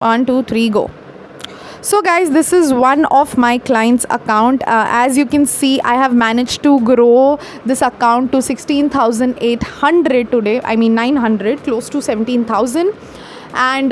One, two, three, go. So, guys, this is one of my clients' account. As you can see, I have managed to grow this account to 16,800 today. I mean 900, close to 17,000. And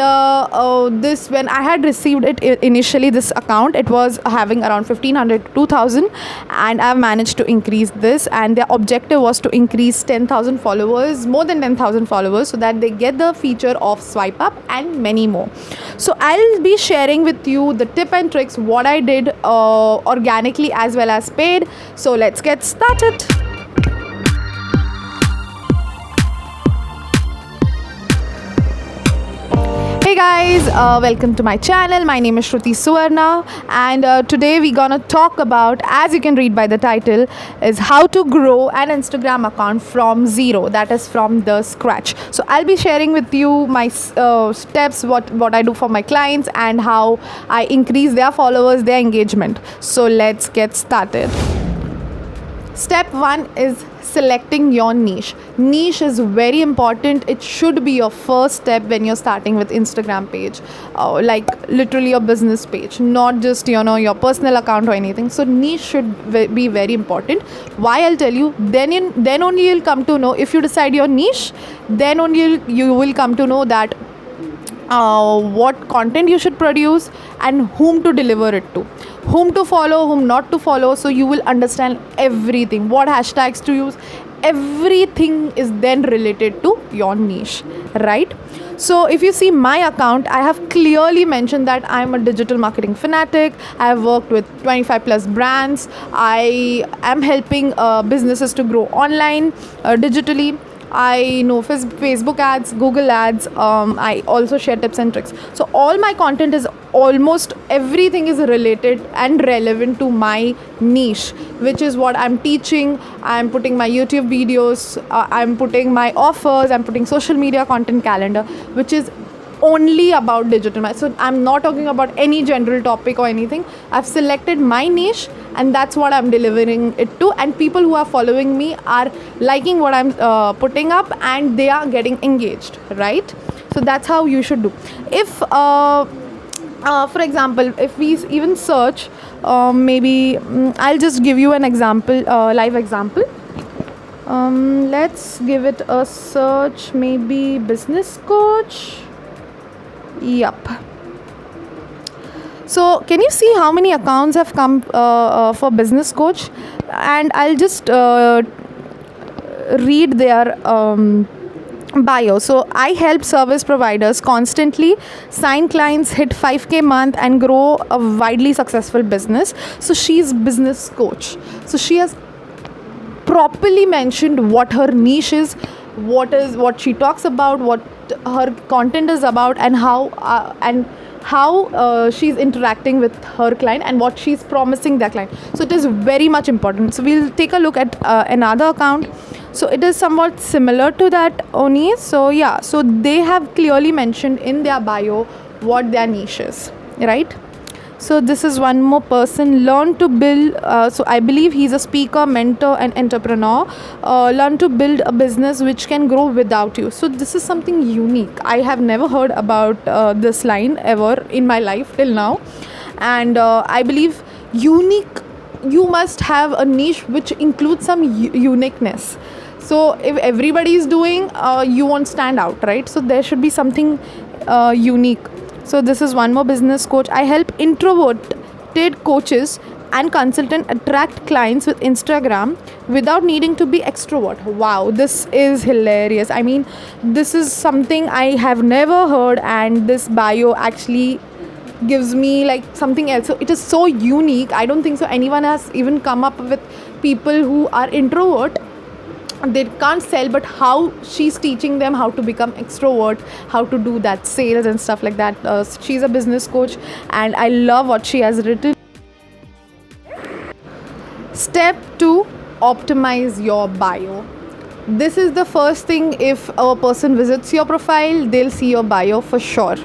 this, when I had received it initially, this account, it was having around 1,500 to 2,000, and I've managed to increase this. And their objective was to increase 10,000 followers, more than 10,000 followers, so that they get the feature of swipe up and many more. So I'll be sharing with you the tip and tricks what I did organically as well as paid. So let's get started. Hey guys, welcome to my channel. My name is Shruti Suvarna, and today we're gonna talk about, as you can read by the title, is how to grow an Instagram account from zero, that is from the scratch. So I'll be sharing with you my steps, what I do for my clients, and how I increase their followers, their engagement. So let's get started. Step 1 is selecting your niche. Niche is very important. It should be your first step when you're starting with Instagram page, like literally your business page, not just your personal account or anything. So niche should be very important. Why? I'll tell you. Then only you'll come to know. If you decide your niche, then only you will come to know that what content you should produce and whom to deliver it to, whom to follow, whom not to follow. So you will understand everything, what hashtags to use. Everything is then related to your niche, right? So if you see my account, I have clearly mentioned that I'm a digital marketing fanatic. I have worked with 25 plus brands. I am helping businesses to grow online, digitally. I know Facebook ads, Google ads. I also share tips and tricks. So all my content is, almost everything is related and relevant to my niche, which is what I'm teaching. I'm putting my YouTube videos, I'm putting my offers, I'm putting social media content calendar, which is only about digital marketing. So I'm not talking about any general topic or anything. I've selected my niche, and that's what I'm delivering it to, and people who are following me are liking what I'm putting up, and they are getting engaged, right? So that's how you should do. If for example, if we even search, maybe I'll just give you an example, live example. Let's give it a search, maybe business coach. Yup. So can you see how many accounts have come for business coach? And I'll just read their bio. So I help service providers constantly sign clients, hit 5k month, and grow a widely successful business. So she's business coach. So she has properly mentioned what her niche is, what she talks about, what her content is about, and how she's interacting with her client, and what she's promising their client. So it is very much important. So we'll take a look at another account. So it is somewhat similar to that only. So yeah, so they have clearly mentioned in their bio what their niche is, right? So this is one more person. Learn to build. So I believe he's a speaker, mentor, and entrepreneur. Learn to build a business which can grow without you. So this is something unique. I have never heard about this line ever in my life till now, and I believe unique. You must have a niche which includes some uniqueness. So if everybody is doing, you won't stand out, right? So there should be something unique. So this is one more business coach. I help introverted coaches and consultant attract clients with Instagram without needing to be extrovert. Wow, this is hilarious. I mean, this is something I have never heard, and this bio actually gives me like something else. So it is so unique. I don't think so anyone has even come up with people who are introvert. They can't sell, but how she's teaching them how to become extrovert, how to do that sales and stuff like that. She's a business coach, and I love what she has written. Step 2, optimize your bio. This is the first thing. If a person visits your profile, they'll see your bio for sure.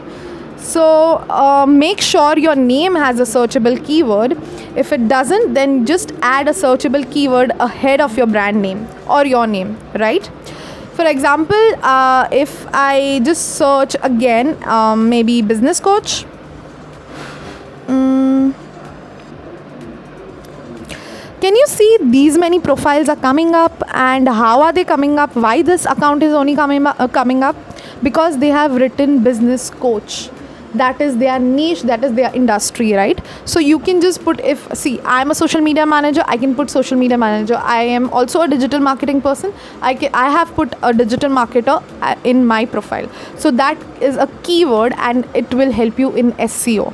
So make sure your name has a searchable keyword. If it doesn't, then just add a searchable keyword ahead of your brand name or your name, right? For example, if I just search again, maybe business coach. Can you see these many profiles are coming up, and how are they coming up? Why this account is only coming up? Because they have written business coach. That is their niche, that is their industry, right? So you can just put, if see, I'm a social media manager, I can put social media manager. I am also a digital marketing person. I have put a digital marketer in my profile. So that is a keyword, and it will help you in SEO.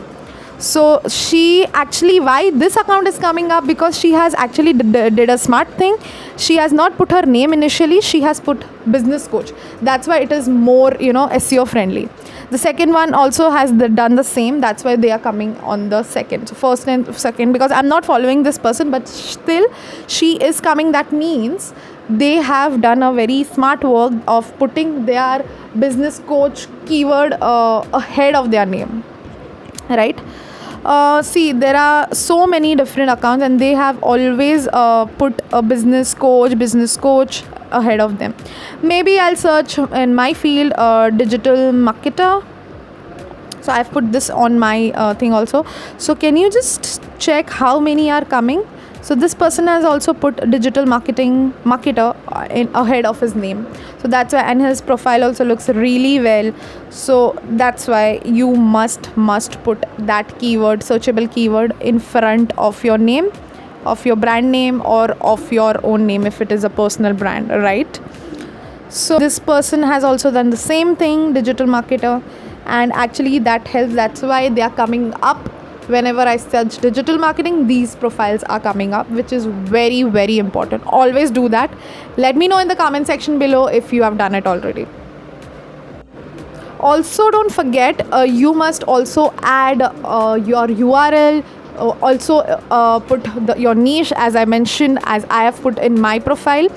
So she actually, why this account is coming up? Because she has actually did a smart thing. She has not put her name initially, she has put business coach. That's why it is more, SEO friendly. The second one also has done the same. That's why they are coming on the second. So first and second, because I'm not following this person, but still she is coming. That means they have done a very smart work of putting their business coach keyword ahead of their name, right? See, there are so many different accounts, and they have always put a business coach ahead of them. Maybe I'll search in my field, digital marketer. So I've put this on my thing also. So can you just check how many are coming? So this person has also put digital marketer ahead of his name. So that's why, and his profile also looks really well. So that's why you must put that keyword, searchable keyword, in front of your name, of your brand name, or of your own name if it is a personal brand, right? So this person has also done the same thing, digital marketer, and actually that helps. That's why they are coming up. Whenever I search digital marketing, these profiles are coming up, which is very, very important. Always do that. Let me know in the comment section below if you have done it already. Also, don't forget, you must also add your URL. Also put your niche, as I mentioned, as I have put in my profile.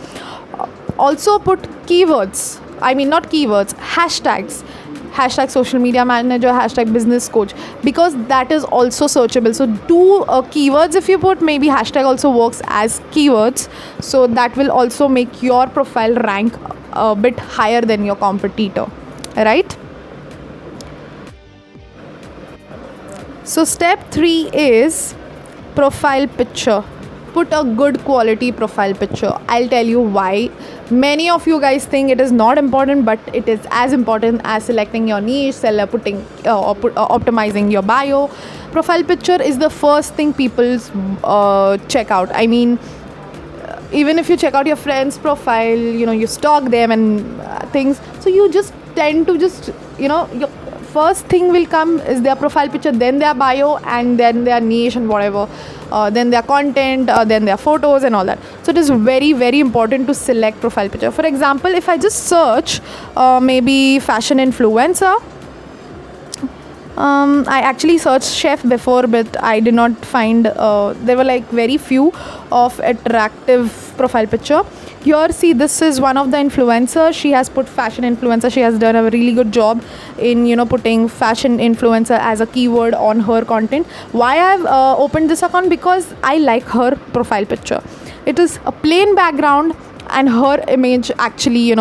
Also put keywords. I mean, not keywords, hashtags. Hashtag social media manager, hashtag business coach, because that is also searchable. So two keywords, if you put, maybe hashtag also works as keywords. So that will also make your profile rank a bit higher than your competitor, right? So step 3 is profile picture. Put a good quality profile picture. I'll tell you why. Many of you guys think it is not important, but it is as important as selecting your niche, optimizing your bio. Profile picture is the first thing people check out. I mean, even if you check out your friend's profile, you stalk them and things. So you just tend to your first thing will come is their profile picture, then their bio, and then their niche and whatever. Then their content, then their photos and all that. So it is very, very important to select profile picture. For example, if I just search maybe fashion influencer, I actually searched chef before, but I did not find, there were like very few of attractive profile picture. Here, see, this is one of the influencers. She has put fashion influencer. She has done a really good job in putting fashion influencer as a keyword on her content. Why I've opened this account? Because I like her profile picture. It is a plain background, and her image actually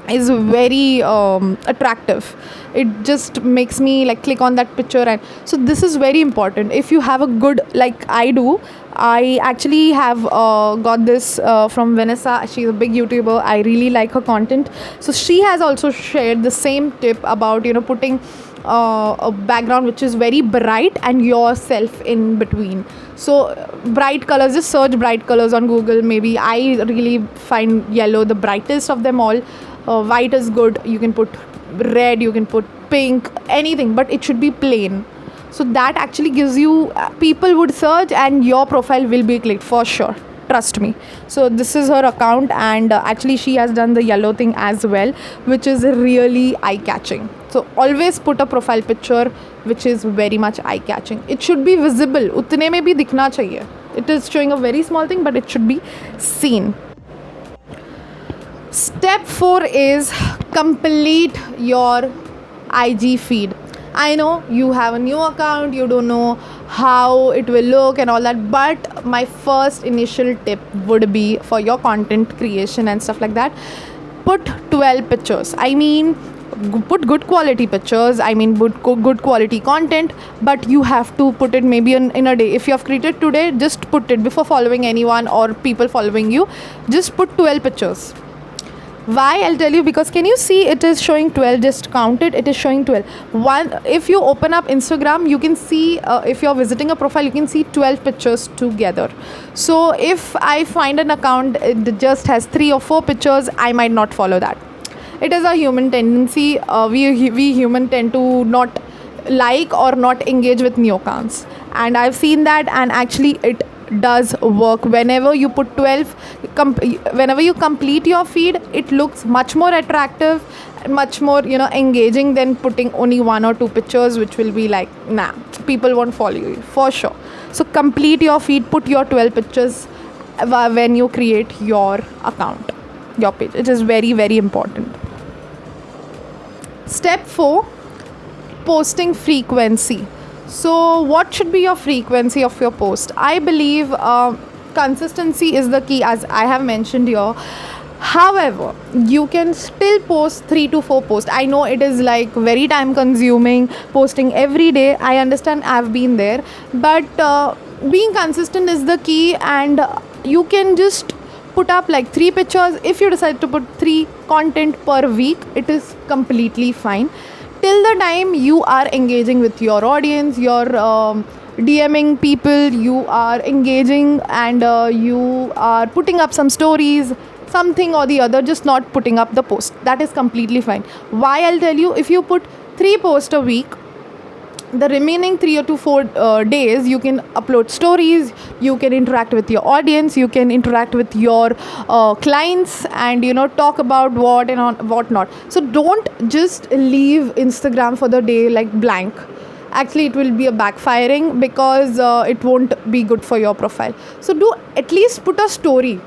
is very attractive. It just makes me like click on that picture. And so this is very important. If you have a good, like I do, I actually have got this from Vanessa. She's a big YouTuber. I really like her content. So she has also shared the same tip about putting a background which is very bright and yourself in between. So bright colors, just search bright colors on Google. Maybe I really find yellow the brightest of them all. White is good. You can put red, you can put pink, anything, but it should be plain. So that actually gives you, people would search and your profile will be clicked for sure. Trust me. So this is her account, and actually she has done the yellow thing as well, which is really eye-catching. So always put a profile picture which is very much eye-catching. It should be visible. Utne mein bhi dikhna chahiye. It is showing a very small thing, but it should be seen. Step 4 is complete your IG feed. I know you have a new account, you don't know how it will look and all that, but my first initial tip would be for your content creation and stuff like that. put 12 pictures. I mean, put good quality pictures, I mean put good quality content, but you have to put it maybe in a day. If you have created today, just put it before following anyone or people following you. Just put 12 pictures. Why? I'll tell you, because can you see it is showing 12? Just count it, it is showing 12. One, if you open up Instagram, you can see, if you're visiting a profile, you can see 12 pictures together. So if I find an account it just has 3 or 4 pictures, I might not follow that. It is a human tendency. We human tend to not like or not engage with new accounts, and I've seen that, and actually it does work. Whenever you put 12, whenever you complete your feed, it looks much more attractive, much more engaging than putting only 1 or 2 pictures, which will be like, nah, people won't follow you for sure. So complete your feed, put your 12 pictures when you create your account, your page. It is very, very important. Step 4, posting frequency. So what should be your frequency of your post? I believe consistency is the key, as I have mentioned here. However, you can still post 3 to 4 posts. I know it is like very time consuming posting every day. I understand, I've been there, but being consistent is the key, and you can just put up like 3 pictures. If you decide to put 3 content per week, it is completely fine, till the time you are engaging with your audience, you're DMing people, you are engaging, and you are putting up some stories, something or the other, just not putting up the post. That is completely fine. Why? I'll tell you. If you put 3 posts a week, the remaining 3 to 4 days you can upload stories, you can interact with your audience, you can interact with your clients, and talk about what and what not. So don't just leave Instagram for the day like blank. Actually, it will be a backfiring, because it won't be good for your profile. So do at least put a story.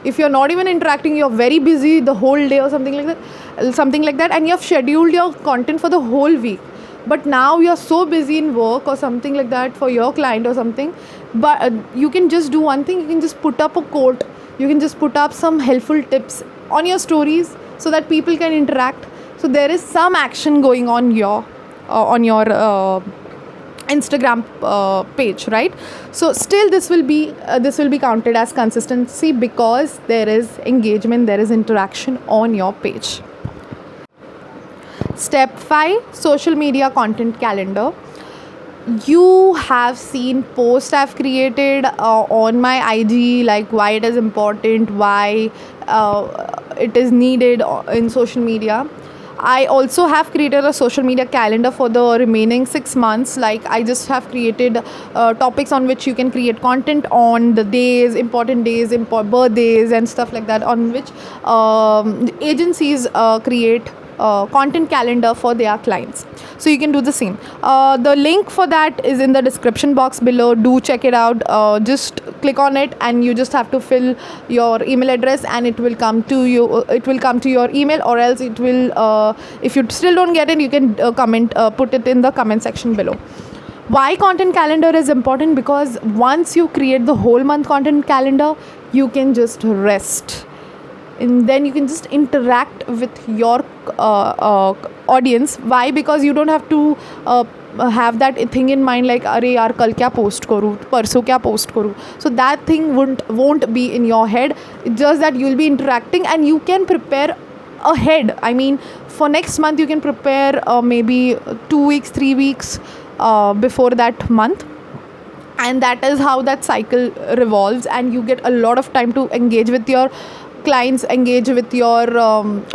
If you're not even interacting, you're very busy the whole day or something like that, and you have scheduled your content for the whole week, but now you're so busy in work or something like that for your client or something, but you can just do one thing. You can just put up a quote, you can just put up some helpful tips on your stories, so that people can interact. So there is some action going on your Instagram page, right? So still this will be counted as consistency, because there is engagement, there is interaction on your page. Step 5, social media content calendar. You have seen posts I've created on my IG, like why it is important, why it is needed in social media. I also have created a social media calendar for the remaining 6 months. Like, I just have created topics on which you can create content on the days, important birthdays and stuff like that, on which agencies create content calendar for their clients. So you can do the same. The link for that is in the description box below. Do check it out. Just click on it, and you just have to fill your email address, and it will come to you. It will come to your email, or else it will. If you still don't get it, you can put it in the comment section below. Why content calendar is important? Because once you create the whole month content calendar, you can just rest. And then you can just interact with your audience. Why? Because you don't have to have that thing in mind, like अरे यार कल क्या post करूँ, परसों क्या post करूँ. So that thing won't be in your head. It's just that you'll be interacting, and you can prepare ahead. I mean, for next month you can prepare maybe 2 weeks, 3 weeks before that month. And that is how that cycle revolves, and you get a lot of time to engage with your clients, engage with your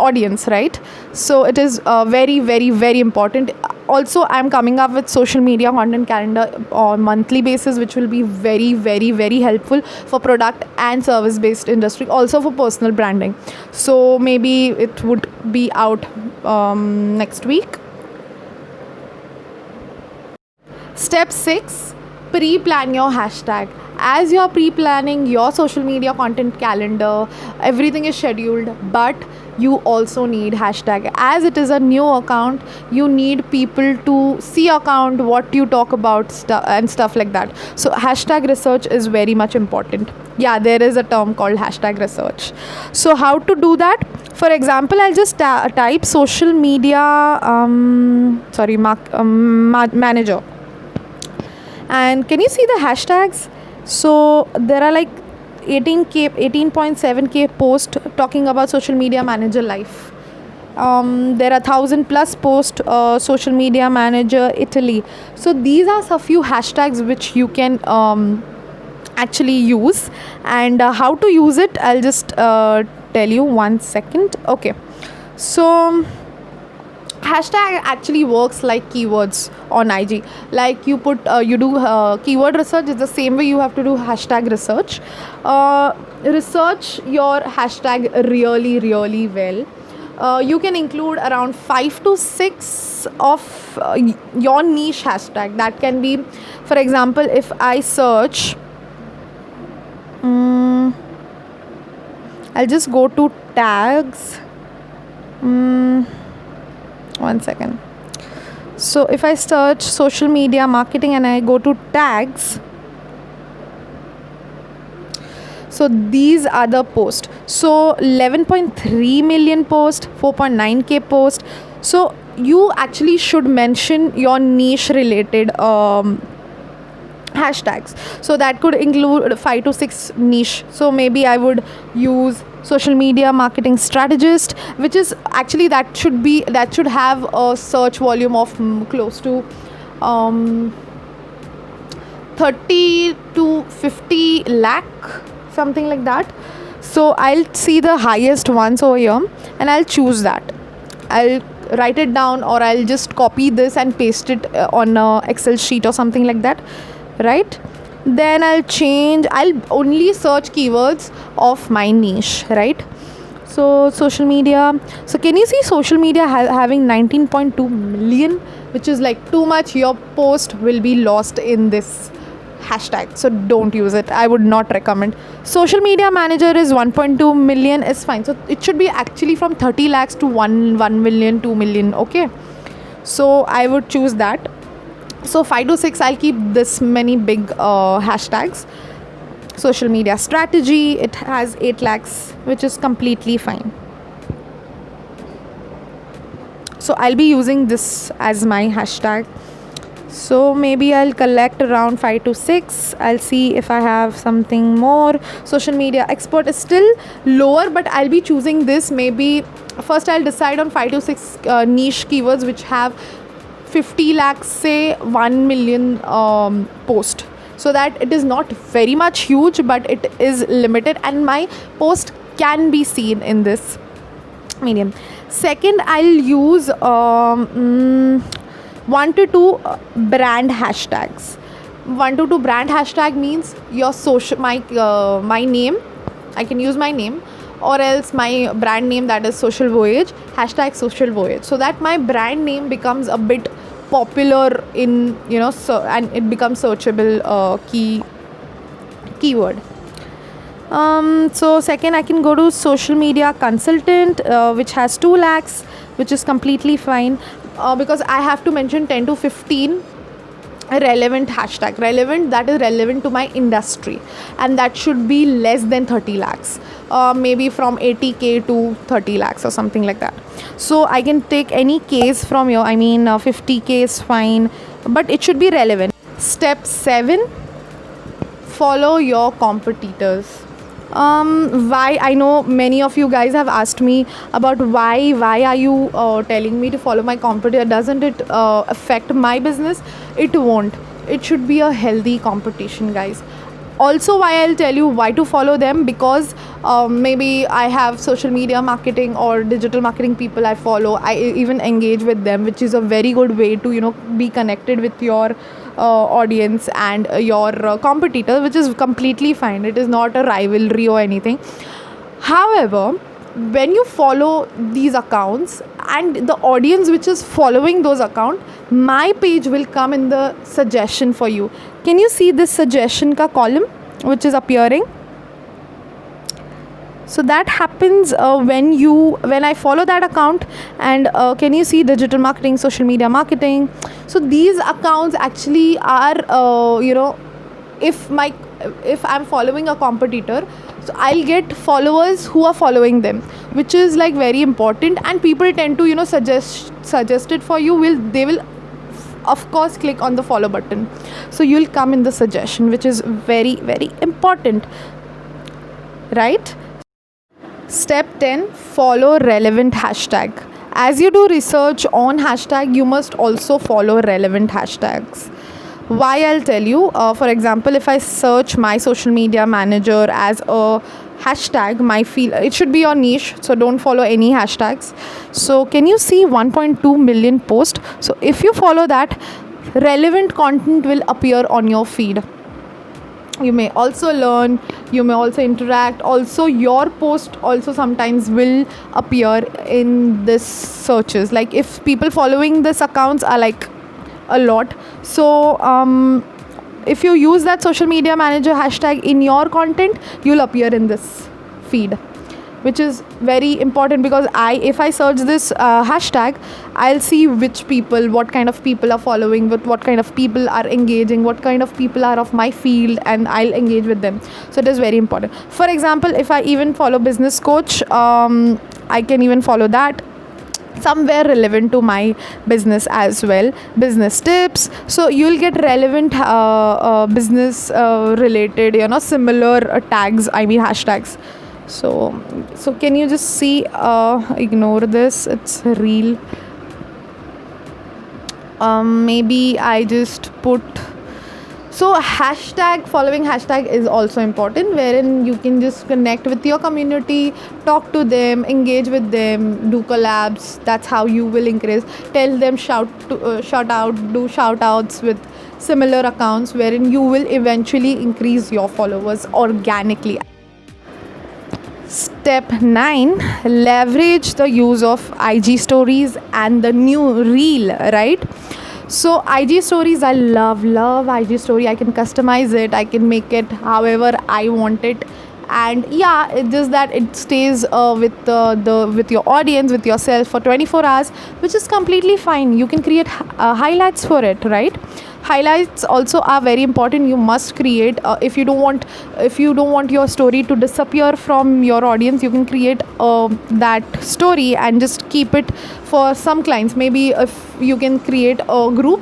audience, right? So it is very, very, very important. Also, I'm coming up with social media content calendar on monthly basis, which will be very, very, very helpful for product and service based industry, also for personal branding. So maybe it would be out next week. Step 6, pre-plan your hashtag. As you're pre-planning your social media content calendar, everything is scheduled, but you also need hashtag. As it is a new account, you need people to see account, what you talk about, and stuff like that. So hashtag research is very much important. Yeah, there is a term called hashtag research. So how to do that? For example, I'll just type social media manager, and can you see the hashtags? So there are like 18.7k post talking about social media manager life. There are 1,000 plus post social media manager Italy. So these are a few hashtags which you can actually use. And how to use it, I'll just tell you 1 second. Okay, so hashtag actually works like keywords on IG. Like you do keyword research. It's the same way you have to do hashtag research. Research your hashtag really really well. You can include around 5 to 6 of your niche hashtag. That can be, for example, if I search, I'll just go to tags. 1 second. So if I search social media marketing and I go to tags, so these are the posts. So 11.3 million post, 4.9k post. So you actually should mention your niche related hashtags. So that could include 5 to 6 niche. So maybe I would use social media marketing strategist, which is actually that should have a search volume of close to 30 to 50 lakh, something like that. So I'll see the highest ones over here and I'll choose that. I'll write it down, or I'll just copy this and paste it on a Excel sheet or something like that, right? Then I'll only search keywords of my niche, right? So social media, so can you see social media having 19.2 million, which is like too much. Your post will be lost in this hashtag, so don't use it. I would not recommend. Social media manager is 1.2 million is fine. So it should be actually from 30 lakhs to 1 million, 2 million. Okay, so I would choose that. So 5 to 6, I'll keep this many big hashtags. Social media strategy, it has 8 lakhs, which is completely fine. So I'll be using this as my hashtag. So maybe I'll collect around 5 to 6. I'll see if I have something more. Social media expert is still lower, but I'll be choosing this. Maybe first I'll decide on 5 to 6 niche keywords which have 50 lakhs, say 1 million post, so that it is not very much huge, but it is limited and my post can be seen in this medium. Second, I'll use 1 to 2 brand hashtags. 1 to 2 brand hashtag means your social, my name. I can use my name, or else my brand name, that is Social Voyage, hashtag Social Voyage, so that my brand name becomes a bit popular in, and it becomes searchable keyword. So second, I can go to social media consultant, which has 2 lakhs, which is completely fine, because I have to mention 10 to 15 relevant hashtag, that is relevant to my industry, and that should be less than 30 lakhs, maybe from 80k to 30 lakhs or something like that. So I can take any case from your, 50k is fine, but it should be relevant. Step 7, follow your competitors. Why? I know many of you guys have asked me about why are you telling me to follow my competitor? Doesn't it affect my business? It won't. It should be a healthy competition, guys. Also, why I'll tell you why to follow them, because maybe I have social media marketing or digital marketing people I follow. I even engage with them, which is a very good way to be connected with your audience and your competitor, which is completely fine. It is not a rivalry or anything. However, when you follow these accounts and the audience which is following those accounts, my page will come in the suggestion for you. Can you see this suggestion ka column which is appearing? So that happens when I follow that account. And can you see digital marketing, social media marketing? So these accounts actually are if my if I'm following a competitor, so I'll get followers who are following them, which is like very important. And people tend to suggest it for you. They will of course click on the follow button, so you'll come in the suggestion, which is very very important, right? Step 10, follow relevant hashtag. As you do research on hashtag, you must also follow relevant hashtags. Why, I'll tell you. For example, if I search my social media manager as a hashtag, my field, it should be your niche, so don't follow any hashtags. So can you see 1.2 million posts? So if you follow that, relevant content will appear on your feed. You may also learn, you may also interact, also your post also sometimes will appear in this searches. Like if people following this accounts are like a lot, so if you use that social media manager hashtag in your content, you'll appear in this feed, which is very important. Because if I search this hashtag, I'll see which people, what kind of people are following, what kind of people are engaging, what kind of people are of my field, and I'll engage with them. So it is very important. For example, if I even follow business coach, I can even follow that somewhere relevant to my business as well. Business tips, so you'll get relevant business related similar tags, I mean hashtags. So can you just see, ignore this, it's real. Maybe I just put, so hashtag, following hashtag is also important, wherein you can just connect with your community, talk to them, engage with them, do collabs. That's how you will increase. Tell them, shout out, do shout outs with similar accounts, wherein you will eventually increase your followers organically. Step 9, leverage the use of IG stories and the new reel, right? So IG stories, I love IG story. I can customize it, I can make it however I want it. And yeah, it's just that it stays with your audience, with yourself for 24 hours, which is completely fine. You can create highlights for it, right? Highlights also are very important. You must create, if you don't want your story to disappear from your audience, you can create that story and just keep it for some clients. Maybe if you can create a group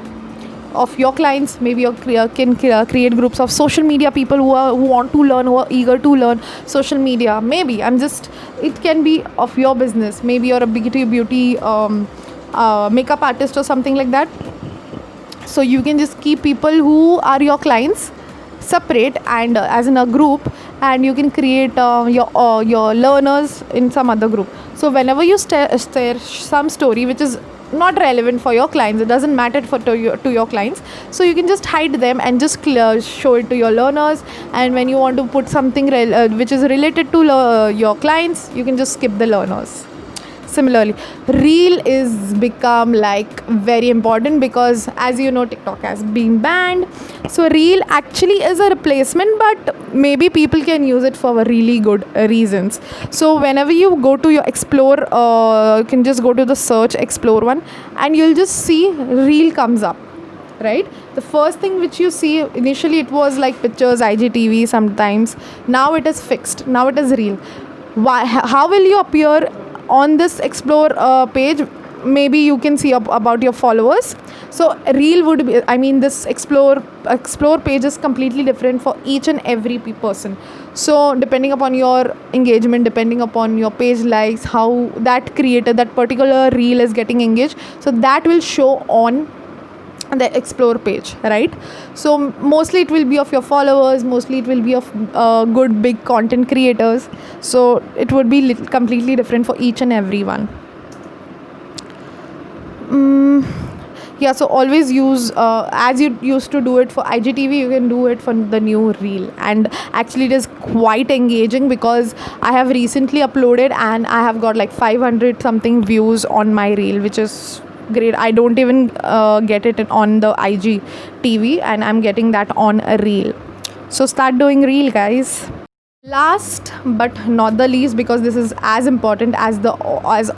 of your clients, maybe you can create groups of social media people who want to learn, who are eager to learn social media. Maybe it can be of your business. Maybe you're a beauty makeup artist or something like that. So you can just keep people who are your clients separate and as in a group, and you can create your learners in some other group. So whenever you share some story which is not relevant for your clients, it doesn't matter to your clients, so you can just hide them and just show it to your learners. And when you want to put something which is related to your clients, you can just skip the learners. Similarly, reel is become like very important, because as you know, TikTok has been banned. So reel actually is a replacement, but maybe people can use it for really good reasons. So whenever you go to your explore, you can just go to the search explore one, and you'll just see reel comes up, right? The first thing which you see initially, it was like pictures, IGTV sometimes. Now it is fixed, now it is reel. How will you appear on this explore page? Maybe you can see about your followers. So reel would be, I mean, this explore page is completely different for each and every person. So depending upon your engagement, depending upon your page likes, how that particular reel is getting engaged, so that will show on the explore page, right? So mostly it will be of your followers, mostly it will be of good big content creators. So it would be completely different for each and every one. Yeah, so always use, as you used to do it for IGTV, you can do it for the new reel. And actually it is quite engaging, because I have recently uploaded and I have got like 500 something views on my reel, which is great. I don't even get it on the IGTV, and I'm getting that on a reel. So start doing reel, guys. Last but not the least, because this is as important as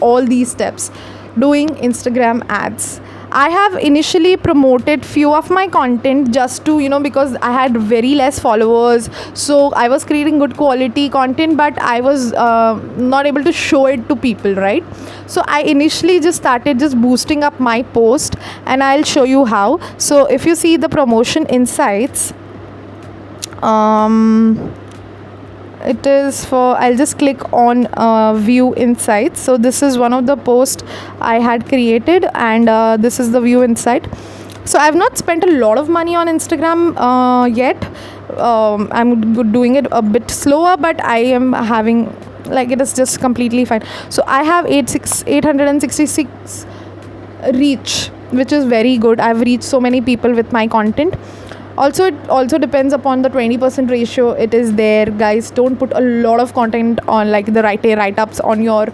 all these steps, doing Instagram ads. I have initially promoted few of my content just to, because I had very less followers, so I was creating good quality content, but I was not able to show it to people, right? So I initially just started just boosting up my post, and I'll show you how. So if you see the promotion insights, it is for, I'll just click on view insights. So this is one of the posts I had created, and this is the view insight. So I've not spent a lot of money on Instagram yet. I'm doing it a bit slower, but I am having, like, it is just completely fine. So I have 866 reach, which is very good. I've reached so many people with my content. Also, it also depends upon the 20% ratio. It is there, guys. Don't put a lot of content on, like, the write-ups on your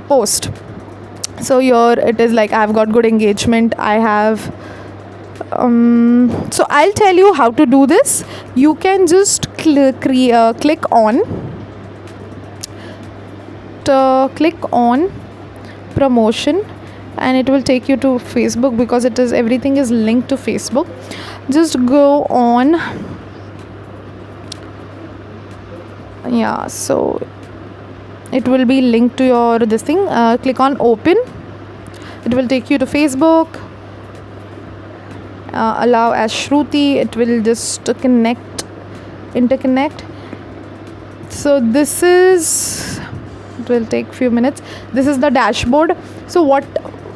post. So here it is, like, I've got good engagement. I have so I'll tell you how to do this. You can just click on promotion, and it will take you to Facebook, because everything is linked to Facebook. Just go on, so it will be linked to your this thing. Click on open, it will take you to Facebook. Allow as Shruti, it will just interconnect. So this is, it will take few minutes. This is the dashboard. So what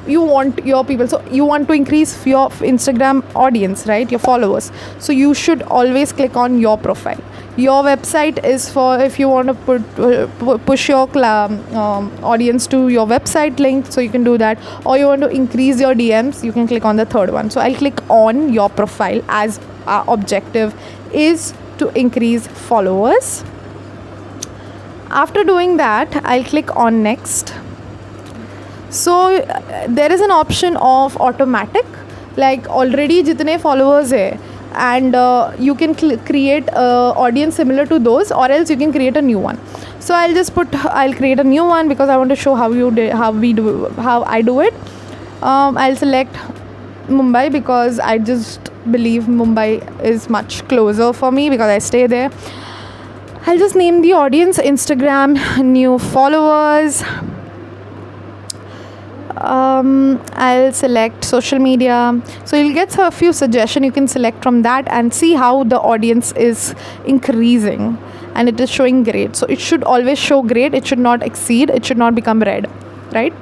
you want your people, so you want to increase your Instagram audience, right, your followers. So you should always click on your profile. Your website is for if you want to push your audience to your website link, so you can do that. Or you want to increase your DMs, you can click on the third one. So I'll click on your profile, as our objective is to increase followers. After doing that, I'll click on next. So there is an option of automatic, like already jitne followers hai, and you can create audience similar to those, or else you can create a new one. So I'll create a new one, because I want to show how I do it. I'll select Mumbai, because I just believe Mumbai is much closer for me, because I stay there. I'll just name the audience Instagram new followers. I'll select social media. So you'll get a few suggestions. You can select from that and see how the audience is increasing, and it is showing great. So it should always show great. It should not exceed. It should not become red, right?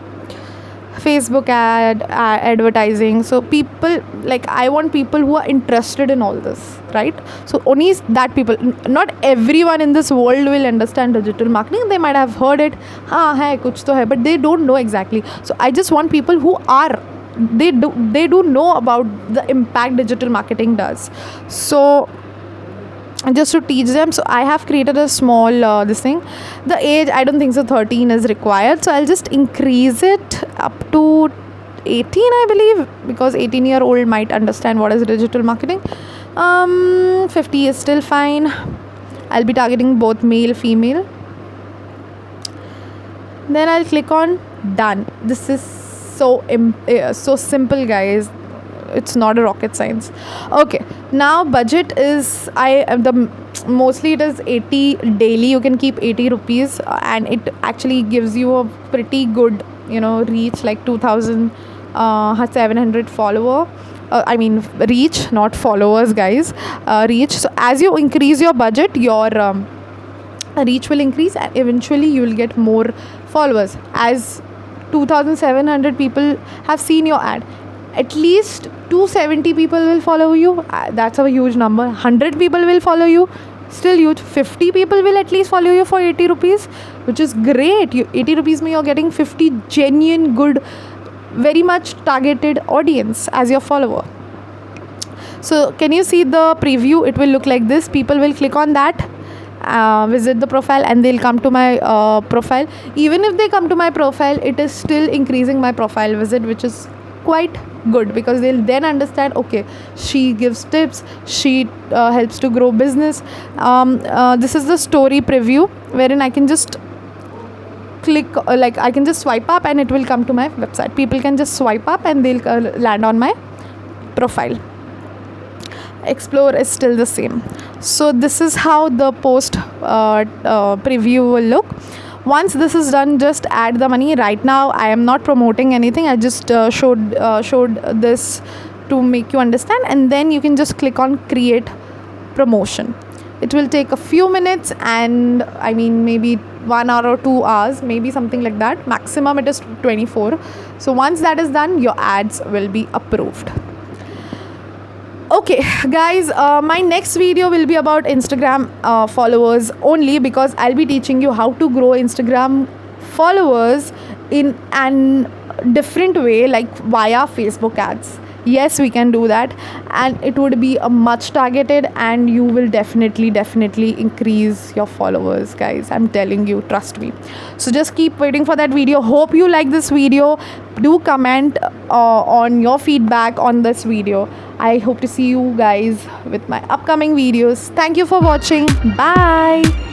Facebook advertising. So people, like, I want people who are interested in all this, right? So only that people, not everyone in this world will understand digital marketing. They might have heard it, hai kuch to hai, but they don't know exactly. So I just want people who are, they do know about the impact digital marketing does. So just to teach them, so I have created a small this thing. The age, I don't think so 13 is required, so I'll just increase it up to 18, I believe, because 18-year-old might understand what is digital marketing. 50 is still fine. I'll be targeting both male, female. Then I'll click on done. This is so simple, guys. It's not a rocket science. Okay, now budget is, mostly it is 80 daily. You can keep 80 rupees, and it actually gives you a pretty good reach, like 2,700 follower. Reach, not followers, guys. Reach. So as you increase your budget, your reach will increase, and eventually you will get more followers. As 2,700 people have seen your ad, at least 270 people will follow you. That's a huge number. 100 people will follow you, still huge. 50 people will at least follow you for 80 rupees, which is great. 80 rupees means you're getting 50 genuine, good, very much targeted audience as your follower. So can you see the preview? It will look like this. People will click on that, visit the profile, and they'll come to my profile. Even if they come to my profile, it is still increasing my profile visit, which is quite good, because they'll then understand, okay, she gives tips, she helps to grow business. This is the story preview, wherein I can just click, like I can just swipe up and it will come to my website. People can just swipe up and they'll land on my profile. Explore is still the same. So this is how the post preview will look. Once this is done, just add the money. Right now I am not promoting anything, I just showed this to make you understand, and then you can just click on create promotion. It will take a few minutes, and I mean maybe 1 hour or 2 hours, maybe something like that. Maximum it is 24. So once that is done, your ads will be approved. Okay guys, my next video will be about Instagram followers only, because I'll be teaching you how to grow Instagram followers in an different way, like via Facebook ads. Yes, we can do that, and it would be a much targeted, and you will definitely increase your followers, guys. I'm telling you, trust me. So just keep waiting for that video. Hope you like this video. Do comment on your feedback on this video. I hope to see you guys with my upcoming videos. Thank you for watching. Bye.